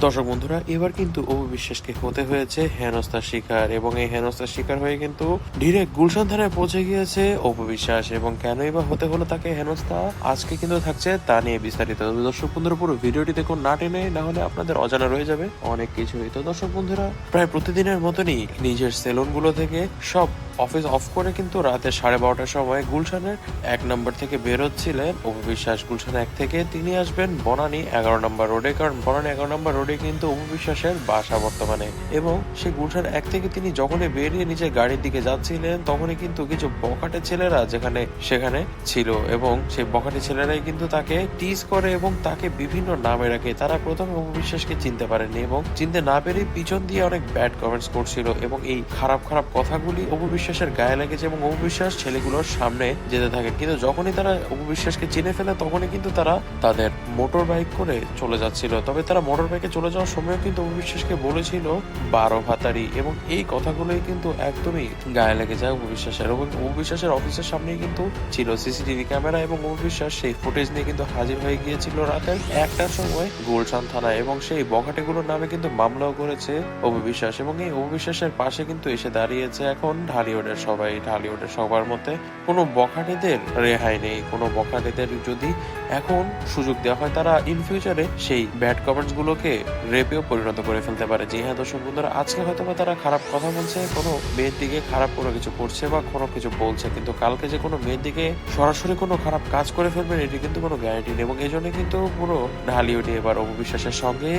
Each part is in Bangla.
দর্শক বন্ধুরা, এবার কিন্তু অপু বিশ্বাসকে হতে হয়েছে হেনস্থার শিকার, এবং এই হেনস্থার শিকার হয়ে কিন্তু ডিরেক্ট গুলশান থানায় পৌঁছে গিয়েছে অপু বিশ্বাস। এবং কেনই বা হতে হলো তাকে হেনস্থা, আজকে কিন্তু থাকছে তা নিয়ে বিস্তারিত। দর্শক বন্ধুরা, পুরো ভিডিওটি দেখুন না টেনে, না হলে আপনাদের অজানা রয়ে যাবে অনেক কিছুই। তো দর্শক বন্ধুরা, প্রায় প্রতিদিনের মতনই নিজের সেলুন গুলো থেকে সব অফিস অফ করে কিন্তু রাতে 12:30টার সময় গুলশানের 1 নম্বর থেকে বেরোচ্ছিলেন অপু বিশ্বাস। গুলশান 1 থেকে তিনি আসবেন বনানী 11 নম্বর রোডে, কারণ বনানী 11 নম্বর রোডে কিন্তু অপু বিশ্বাসের বাসা বর্তমানে। এবং সেই গুলশান 1 থেকে তিনি যখনই বেরিয়ে নিজের গাড়ির দিকে যাচ্ছিলেন, তখনই কিন্তু কিছু বখাটে ছেলেরা সেখানে ছিল, এবং সেই বখাটে ছেলেরাই কিন্তু তাকে টিজ করে এবং তাকে বিভিন্ন নামে রাখে। তারা প্রথমে অপু বিশ্বাসকে চিনতে পারেনি, এবং চিনতে না পেরে পিছন দিয়ে অনেক ব্যাড কমেন্টস করছিল, এবং এই খারাপ খারাপ কথাগুলি অপু বিশ্বাসের গায়ে লেগেছে, এবং অপু বিশ্বাস ছেলেগুলোর সামনে যেতে থাকে। কিন্তু যখনই তারা অপু বিশ্বাসকে চিনে ফেলে, তখনই কিন্তু তারা তাদের মোটর বাইক করে চলে যাচ্ছিল। তবে তারা মোটর বাইকে চলে যাওয়ার সময় কিন্তু অপু বিশ্বাসকে বলেছিল 12 ভাতারি, এবং এই কথাগুলোই কিন্তু একদমই গায়ে লেগে যায় অপু বিশ্বাসের। এবং অপু বিশ্বাসের অফিসের সামনেই কিন্তু ছিল সিসিটিভি ক্যামেরা, এবং অপু বিশ্বাস সেই ফুটেজ নিয়ে কিন্তু হাজির হয়ে গিয়েছিল রাতের 1টার সময় গুলশান থানায়, এবং সেই বখাটেগুলোর নামে কিন্তু মামলাও করেছে অপু বিশ্বাস। এবং এই অপু বিশ্বাসের পাশে কিন্তু এসে দাঁড়িয়েছে এখন ঢালিউডের সবাই। ঢালিউডের সবার মধ্যে কোনো বখাটেদের রেহাই নেই। কোনো বখাটেদের যদি এখন সুযোগ দেওয়া হয়, তারা ইন ফিউচারে সেই ব্যাড কমেন্টস গুলোকে রেপেও পরিণত করে ফেলতে পারে। যে হ্যাঁ দর্শক বন্ধুরা, আজকে হয়তো বা তারা খারাপ কথা বলছে, কোনো মেয়ের দিকে খারাপ কোনো কিছু করছে বা কোনো কিছু বলছে, কিন্তু কালকে যে কোনো মেয়ের দিকে সরাসরি কোনো খারাপ কাজ করে ফেলবেন, এটি কিন্তু কোনো গ্যারান্টি নেই। এবং এই জন্য কিন্তু পুরো ঢালিউডে এবার অপু বিশ্বাসের সঙ্গে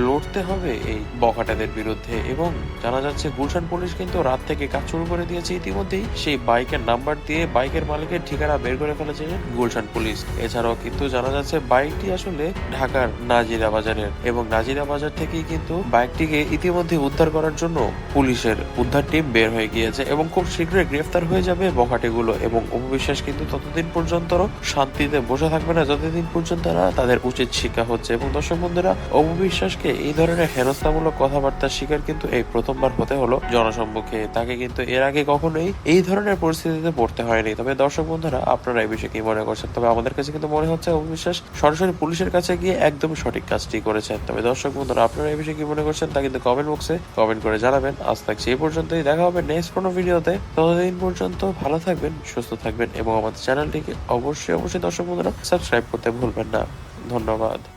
লড়তে হবে এই বখাটেদের বিরুদ্ধে। এবং জানা যাচ্ছে গুলশান পুলিশ কিন্তু রাত থেকে কাজ শুরু করে দিয়েছে ইতিমধ্যেই। সেই বাইকের নাম্বার দিয়ে বাইকের মালিকের ঠিকানা বের করে ফেলেছে গুলশান পুলিশ। এছাড়াও কিন্তু জানা যাচ্ছে বাইকটি আসলে ঢাকার নাজিরা বাজারের, এবং নাজিরা বাজার থেকেই কিন্তু বাইকটিকে ইতিমধ্যে উদ্ধার করার জন্য পুলিশের উদ্ধার টিম বের হয়ে গিয়েছে, এবং খুব শীঘ্রই গ্রেফতার হয়ে যাবে বখাটেগুলো। এবং অপু বিশ্বাস কিন্তু ততদিন পর্যন্ত শান্তিতে বসে থাকবে না যতদিন পর্যন্ত তাদের উচিত শিক্ষা হচ্ছে। এবং দর্শক বন্ধুরা, অপু বিশ্বাসকে এই ধরনের হেনস্থামূলক কথাবার্তার শিকার কিন্তু এই প্রথমবার হতে হলো জনসম্মুখে। তাকে কিন্তু এর আগে কখনোই এই ধরনের পরিস্থিতিতে পড়তে হয়নি। তবে দর্শক বন্ধুরা, আপনারা এই বিষয়ে কি মনে করছেন? তবে আমাদের কাছে কিন্তু মনে হচ্ছে অপু বিশ্বাস সরাসরি পুলিশের কাছে গিয়ে একদম সঠিক কাজটি করেছেন। তবে দর্শক বন্ধুরা, আপনারা এই বিষয়ে কি মনে করছেন তা কিন্তু কমেন্ট বক্সে কমেন্ট করে জানাবেন। আজ থাকছে এই পর্যন্তই, দেখা হবে নেক্সট কোনো ভিডিওতে। ততদিন পর্যন্ত ভালো থাকবেন, সুস্থ থাকবেন, এবং আমাদের চ্যানেলটিকে অবশ্যই দর্শক বন্ধুরা সাবস্ক্রাইব করতে ভুলবেন না। ধন্যবাদ।